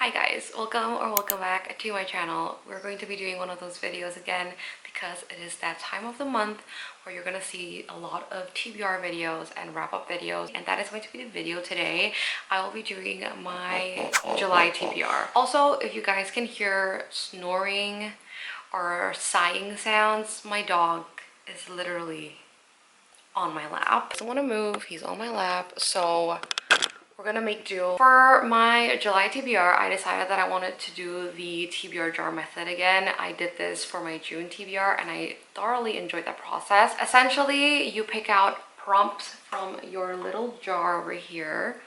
Hi guys, welcome back to my channel. We're going to be doing one of those videos again because it is that time of the month where you're gonna see a lot of TBR videos and wrap-up videos, and that is going to be the video today. I will be doing my July TBR. Also, if you guys can hear snoring or sighing sounds, my dog is literally on my lap. I don't want to move, he's on my lap, so we're gonna make do. For my July TBR, I decided that I wanted to do the TBR jar method again. I did this for my June TBR and I thoroughly enjoyed that process. Essentially, you pick out prompts from your little jar over here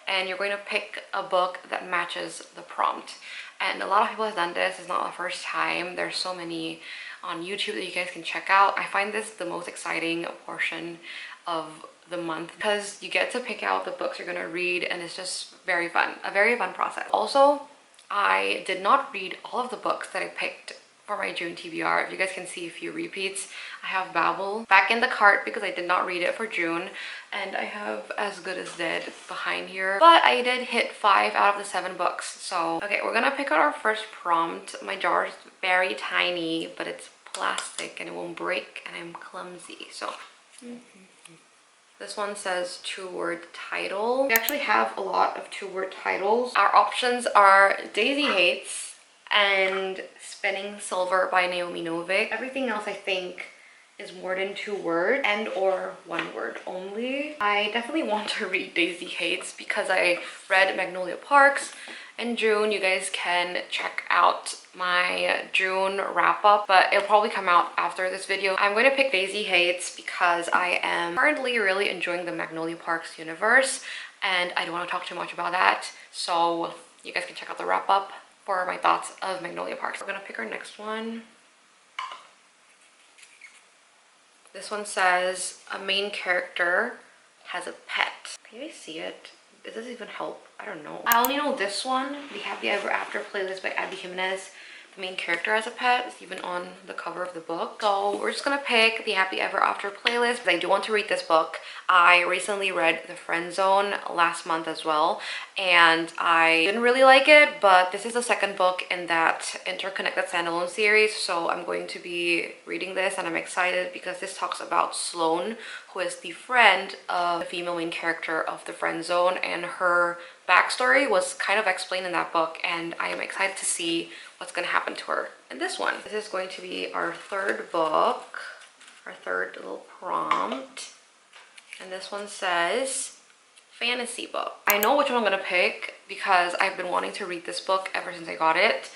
and you're going to pick a book that matches the prompt. And a lot of people have done this. It's not the first time. There's so many on YouTube that you guys can check out. I find this the most exciting portion of the month because you get to pick out the books you're gonna read, and it's just very fun, a very fun process. Also, I did not read all of the books that I picked for my June TBR. If you guys can see a few repeats, I have Babel back in the cart because I did not read it for June, and I have As Good as Dead behind here, but I did hit 5 out of the 7 books. So okay, we're gonna pick out our first prompt. My jar is very tiny, but it's plastic and it won't break, and I'm clumsy, so this one says 2-word title. We actually have a lot of 2-word titles. Our options are Daisy Hates and Spinning Silver by Naomi Novik. Everything else I think is more than 2 words and or 1 word only. I definitely want to read Daisy Hates because I read Magnolia Parks in June. You guys can check out my June wrap-up, but it'll probably come out after this video. I'm going to pick Daisy Hates because I am currently really enjoying the Magnolia Parks universe and I don't want to talk too much about that, so you guys can check out the wrap-up for my thoughts of Magnolia Parks. We're gonna pick our next one. This one says a main character has a pet. Can you guys see it? Does this even help? I don't know. I only know this one, the Happy Ever After playlist by Abby Jimenez. The main character has a pet. It's even on the cover of the book. So we're just gonna pick the Happy Ever After playlist. I do want to read this book. I recently read The Friend Zone last month as well, and I didn't really like it, but this is the second book in that interconnected standalone series, so I'm going to be reading this and I'm excited because this talks about Sloane, who is the friend of the female main character of The Friend Zone, and her backstory was kind of explained in that book, and I am excited to see what's going to happen to her in this one. This is going to be our third book, our third little prompt, and this one says fantasy book. I know which one I'm going to pick because I've been wanting to read this book ever since I got it,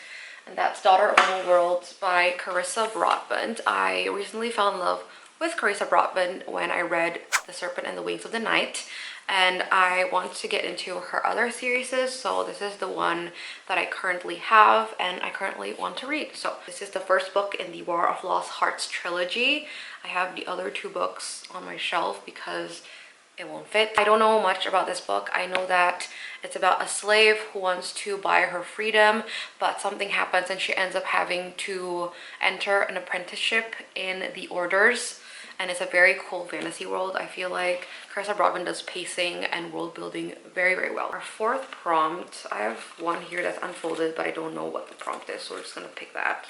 and that's Daughter of New Worlds by Carissa Broadbent. I recently fell in love with Carissa Broadbent when I read The Serpent and the Wings of the Night, and I want to get into her other series, so this is the one that I currently have and I currently want to read. So this is the first book in the War of Lost Hearts trilogy. I have the other 2 books on my shelf because it won't fit. I don't know much about this book. I know that it's about a slave who wants to buy her freedom, but something happens and she ends up having to enter an apprenticeship in the Orders. And it's a very cool fantasy world. I feel like Carissa Broadbent does pacing and world building very, very well. Our fourth prompt, I have one here that's unfolded, but I don't know what the prompt is, so we're just gonna pick that.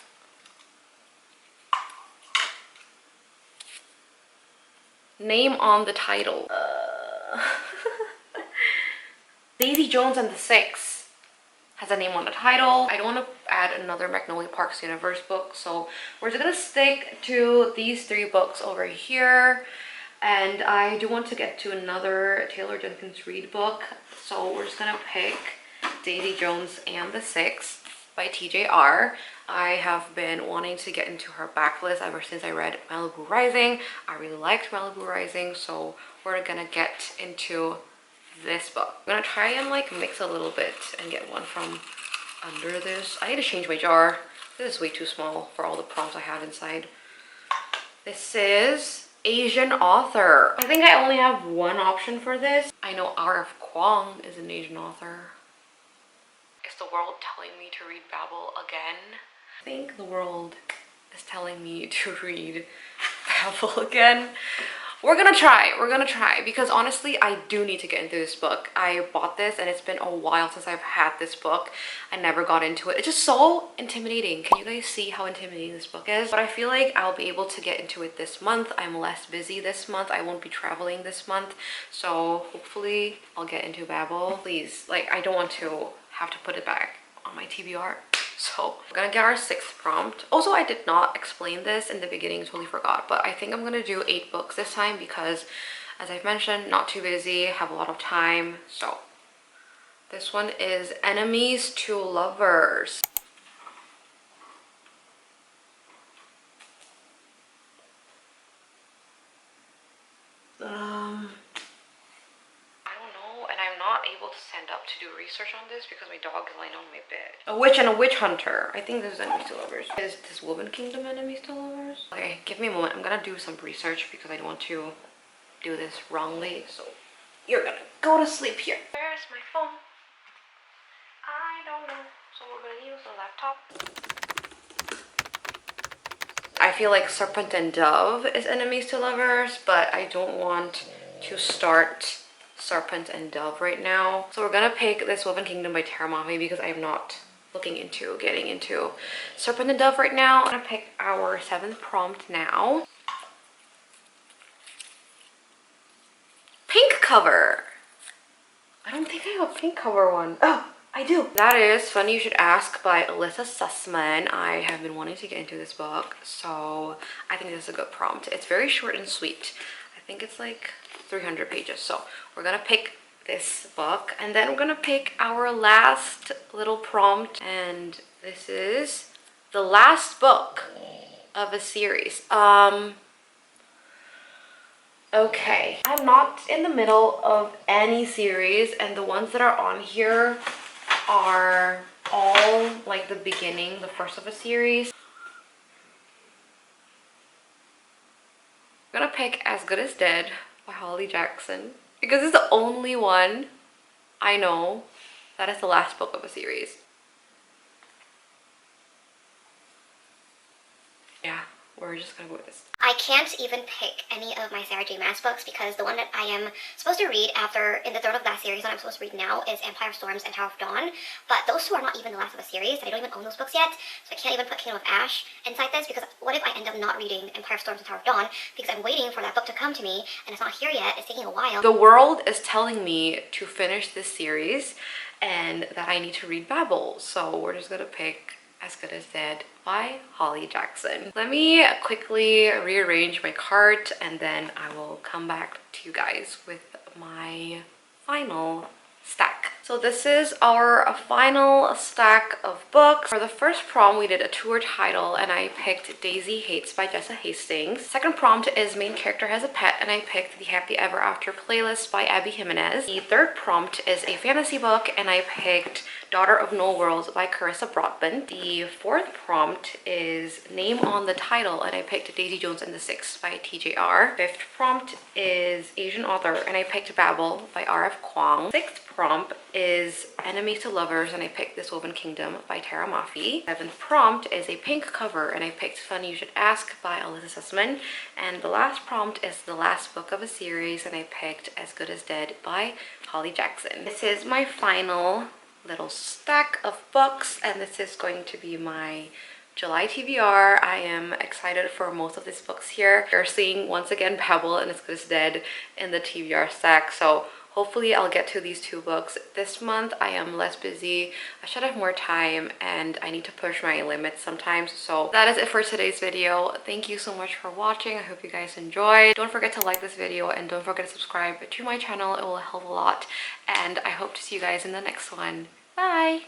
Name on the title. Daisy Jones and the Six has a name on the title. I don't want to add another Magnolia Parks universe book, so we're just gonna stick to these 3 books over here. And I do want to get to another Taylor Jenkins Reid book, so we're just gonna pick Daisy Jones and the Six by TJR. I have been wanting to get into her backlist ever since I read Malibu Rising. I really liked Malibu Rising, so we're gonna get into this book. I'm gonna try and like mix a little bit and get one from under this. I need to change my jar. This is way too small for all the prompts I have inside. This is Asian author. I think I only have 1 option for this. I know R.F. Kuang is an Asian author. Is the world telling me to read Babel again? I think the world is telling me to read Babel again. we're gonna try because honestly I do need to get into this book. I bought this and it's been a while since I've had this book. I never got into it. It's just so intimidating. Can you guys see how intimidating this book is? But I feel like I'll be able to get into it this month. I'm less busy this month. I won't be traveling this month, so hopefully I'll get into Babel. Please, like, I don't want to have to put it back on my TBR. So we're gonna get our 6th prompt. Also, I did not explain this in the beginning, totally forgot, but I think I'm gonna do 8 books this time because, as I've mentioned, not too busy, have a lot of time. So this one is Enemies to Lovers. I'm not able to stand up to do research on this because my dog is lying on my bed. A witch and a witch hunter. I think this is Enemies to Lovers. Is this Woven Kingdom Enemies to Lovers? Okay, give me a moment. I'm gonna do some research because I don't want to do this wrongly. So you're gonna go to sleep here. Where's my phone? I don't know. So we're gonna use the laptop. I feel like Serpent and Dove is Enemies to Lovers, but I don't want to start Serpent and Dove right now. So we're gonna pick this Woven Kingdom by Tara Mafi because I'm not looking into getting into Serpent and Dove right now. I'm gonna pick our 7th prompt now. Pink cover. I don't think I have a pink cover one. Oh, I do. That is Funny You Should Ask by Alyssa Sussman. I have been wanting to get into this book, so I think this is a good prompt. It's very short and sweet. I think it's like 300 pages. So we're gonna pick this book and then we're gonna pick our last little prompt, and this is the last book of a series. Okay, I'm not in the middle of any series, and the ones that are on here are all like the beginning, the first of a series. I'm gonna pick As Good as Dead by Holly Jackson because it's the only one I know that is the last book of a series. Yeah, we're just gonna go with this. I can't even pick any of my Sarah J Maas books because the one that I am supposed to read after, in the 3rd of that series, that I'm supposed to read now is Empire of Storms and Tower of Dawn. But those 2 are not even the last of a series. I don't even own those books yet, so I can't even put Kingdom of Ash inside this because what if I end up not reading Empire of Storms and Tower of Dawn because I'm waiting for that book to come to me and it's not here yet. It's taking a while. The world is telling me to finish this series and that I need to read Babel, so we're just gonna pick As Good as Dead by Holly Jackson. Let me quickly rearrange my cart and then I will come back to you guys with my final stack. So this is our final stack of books. For the first prompt, we did a tour title and I picked Daisy Hates by Jessa Hastings. Second prompt is Main Character Has a Pet and I picked The Happy Ever After Playlist by Abby Jimenez. The third prompt is a fantasy book and I picked Daughter of No Worlds by Carissa Broadbent. The fourth prompt is Name on the Title and I picked Daisy Jones and the Six by TJR. Fifth prompt is Asian Author and I picked Babel by R.F. Kuang. Sixth prompt is Enemies to Lovers and I picked This Woven Kingdom by Tara Mafi. Seventh prompt is a pink cover and I picked Funny You Should Ask by Alyssa Sussman. And the last prompt is the last book of a series and I picked As Good as Dead by Holly Jackson. This is my final little stack of books and this is going to be my July TBR. I am excited for most of these books here. You're seeing once again Babel and As Good as Dead in the TBR stack, so hopefully I'll get to these 2 books this month. I am less busy, I should have more time, and I need to push my limits sometimes. So that is it for today's video. Thank you so much for watching. I hope you guys enjoyed. Don't forget to like this video and don't forget to subscribe to my channel. It will help a lot, and I hope to see you guys in the next one. Bye!